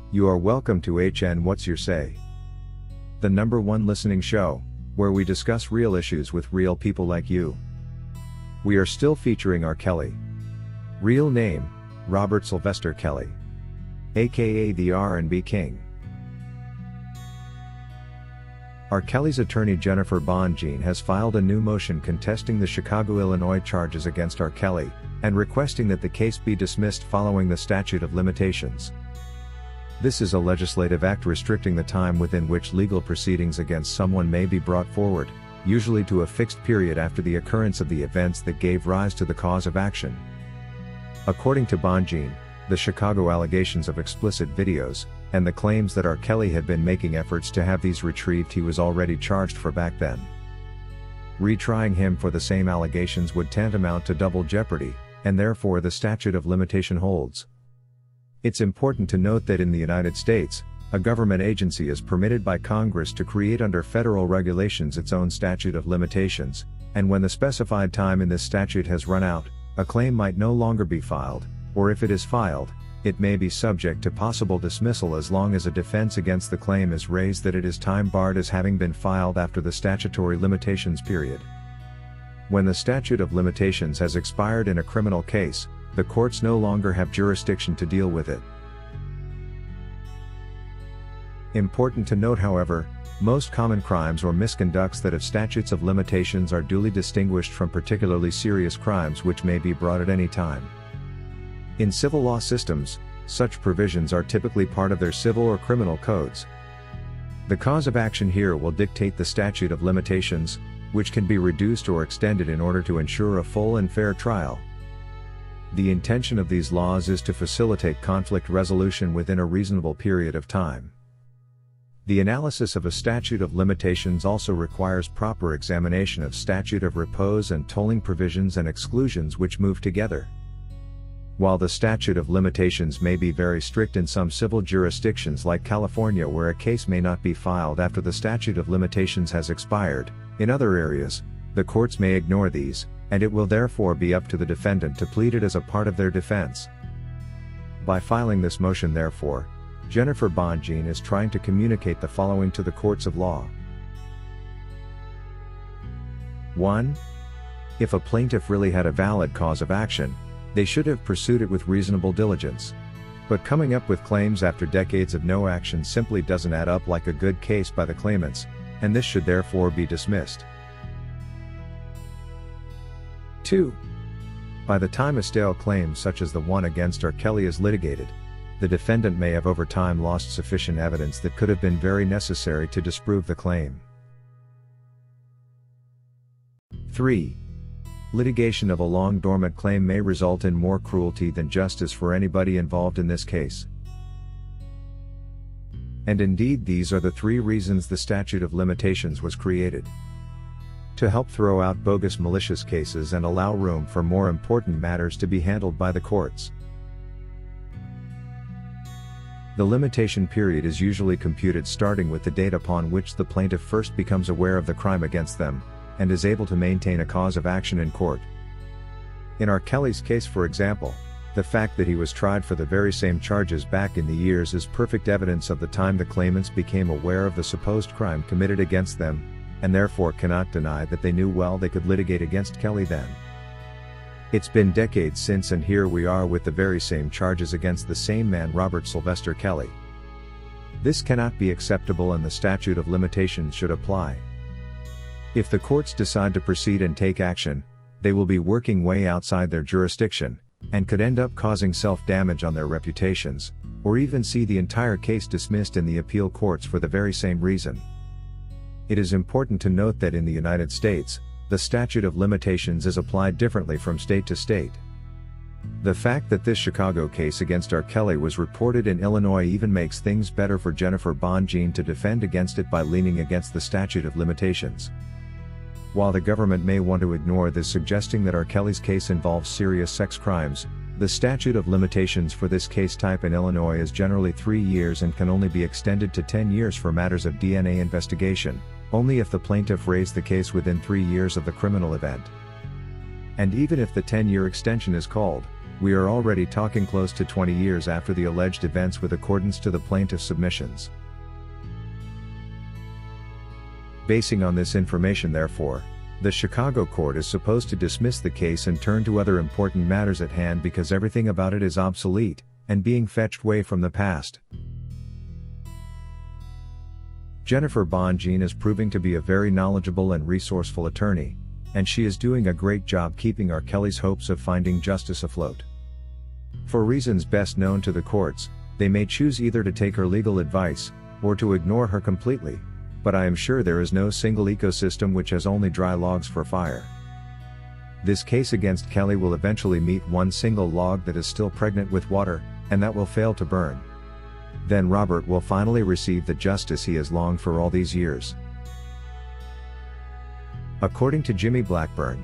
You are welcome to HN What's Your Say? The #1 listening show, where we discuss real issues with real people like you. We are still featuring R. Kelly. Real name, Robert Sylvester Kelly. AKA the R&B King. R. Kelly's attorney Jennifer Bonjean has filed a new motion contesting the Chicago, Illinois charges against R. Kelly, and requesting that the case be dismissed following the statute of limitations. This is a legislative act restricting the time within which legal proceedings against someone may be brought forward, usually to a fixed period after the occurrence of the events that gave rise to the cause of action. According to Bonjean, the Chicago allegations of explicit videos, and the claims that R. Kelly had been making efforts to have these retrieved he was already charged for back then. Retrying him for the same allegations would tantamount to double jeopardy, and therefore the statute of limitation holds. It's important to note that in the United States, a government agency is permitted by Congress to create under federal regulations its own statute of limitations, and when the specified time in this statute has run out, a claim might no longer be filed, or if it is filed, it may be subject to possible dismissal as long as a defense against the claim is raised that it is time-barred as having been filed after the statutory limitations period. When the statute of limitations has expired in a criminal case, the courts no longer have jurisdiction to deal with it. Important to note, however, most common crimes or misconducts that have statutes of limitations are duly distinguished from particularly serious crimes which may be brought at any time. In civil law systems, such provisions are typically part of their civil or criminal codes. The cause of action here will dictate the statute of limitations, which can be reduced or extended in order to ensure a full and fair trial. The intention of these laws is to facilitate conflict resolution within a reasonable period of time. The analysis of a statute of limitations also requires proper examination of statute of repose and tolling provisions and exclusions which move together. While the statute of limitations may be very strict in some civil jurisdictions like California where a case may not be filed after the statute of limitations has expired, in other areas, the courts may ignore these, and it will therefore be up to the defendant to plead it as a part of their defense. By filing this motion, therefore, Jennifer Bonjean is trying to communicate the following to the courts of law. 1. If a plaintiff really had a valid cause of action, they should have pursued it with reasonable diligence. But coming up with claims after decades of no action simply doesn't add up like a good case by the claimants, and this should therefore be dismissed. 2. By the time a stale claim such as the one against R. Kelly is litigated, the defendant may have over time lost sufficient evidence that could have been very necessary to disprove the claim. 3. Litigation of a long dormant claim may result in more cruelty than justice for anybody involved in this case. And indeed, these are the 3 reasons the statute of limitations was created. To help throw out bogus malicious cases and allow room for more important matters to be handled by the courts. The limitation period is usually computed starting with the date upon which the plaintiff first becomes aware of the crime against them, and is able to maintain a cause of action in court. In R. Kelly's case, for example, the fact that he was tried for the very same charges back in the years is perfect evidence of the time the claimants became aware of the supposed crime committed against them, and therefore cannot deny that they knew well they could litigate against Kelly then. It's been decades since, and here we are with the very same charges against the same man, Robert Sylvester Kelly. This cannot be acceptable, and the statute of limitations should apply. If the courts decide to proceed and take action, they will be working way outside their jurisdiction, and could end up causing self-damage on their reputations, or even see the entire case dismissed in the appeal courts for the very same reason. It is important to note that in the United States, the statute of limitations is applied differently from state to state. The fact that this Chicago case against R. Kelly was reported in Illinois even makes things better for Jennifer Bonjean to defend against it by leaning against the statute of limitations. While the government may want to ignore this, suggesting that R. Kelly's case involves serious sex crimes, the statute of limitations for this case type in Illinois is generally 3 years and can only be extended to 10 years for matters of DNA investigation, only if the plaintiff raised the case within 3 years of the criminal event. And even if the 10-year extension is called, We are already talking close to 20 years after the alleged events with accordance to the plaintiff's submissions. Basing on this information, therefore, the Chicago court is supposed to dismiss the case and turn to other important matters at hand because everything about it is obsolete, and being fetched way from the past. Jennifer Bongine is proving to be a very knowledgeable and resourceful attorney, and she is doing a great job keeping R. Kelly's hopes of finding justice afloat. For reasons best known to the courts, they may choose either to take her legal advice, or to ignore her completely, but I am sure there is no single ecosystem which has only dry logs for fire. This case against Kelly will eventually meet one single log that is still pregnant with water, and that will fail to burn. Then Robert will finally receive the justice he has longed for all these years. According to Jimmy Blackburn,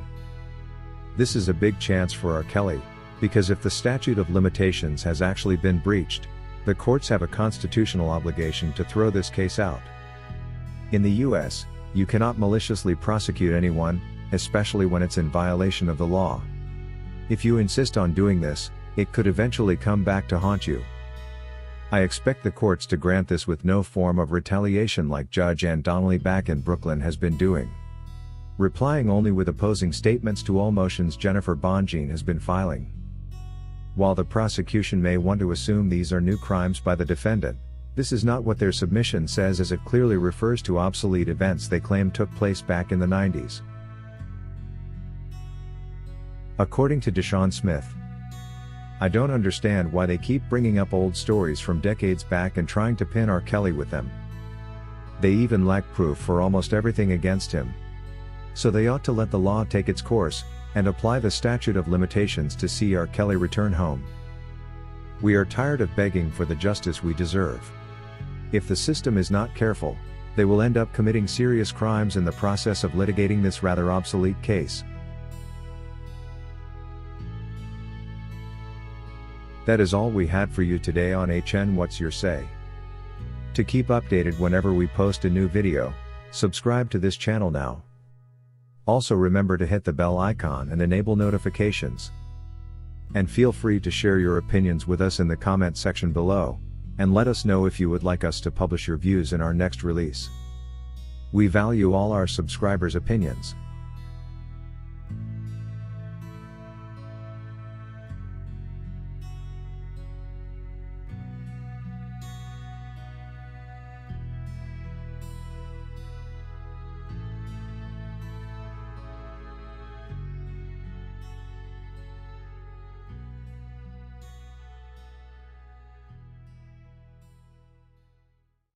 this is a big chance for R. Kelly, because if the statute of limitations has actually been breached, the courts have a constitutional obligation to throw this case out. In the US, you cannot maliciously prosecute anyone, especially when it's in violation of the law. If you insist on doing this, it could eventually come back to haunt you. I expect the courts to grant this with no form of retaliation like Judge Ann Donnelly back in Brooklyn has been doing. Replying only with opposing statements to all motions Jennifer Bongine has been filing. While the prosecution may want to assume these are new crimes by the defendant, this is not what their submission says, as it clearly refers to obsolete events they claim took place back in the 90s. According to Deshaun Smith, I don't understand why they keep bringing up old stories from decades back and trying to pin R. Kelly with them. They even lack proof for almost everything against him. So they ought to let the law take its course, and apply the statute of limitations to see R. Kelly return home. We are tired of begging for the justice we deserve. If the system is not careful, they will end up committing serious crimes in the process of litigating this rather obsolete case. That is all we had for you today on HN What's Your Say? To keep updated whenever we post a new video, subscribe to this channel now. Also remember to hit the bell icon and enable notifications. And feel free to share your opinions with us in the comment section below, and let us know if you would like us to publish your views in our next release. We value all our subscribers' opinions.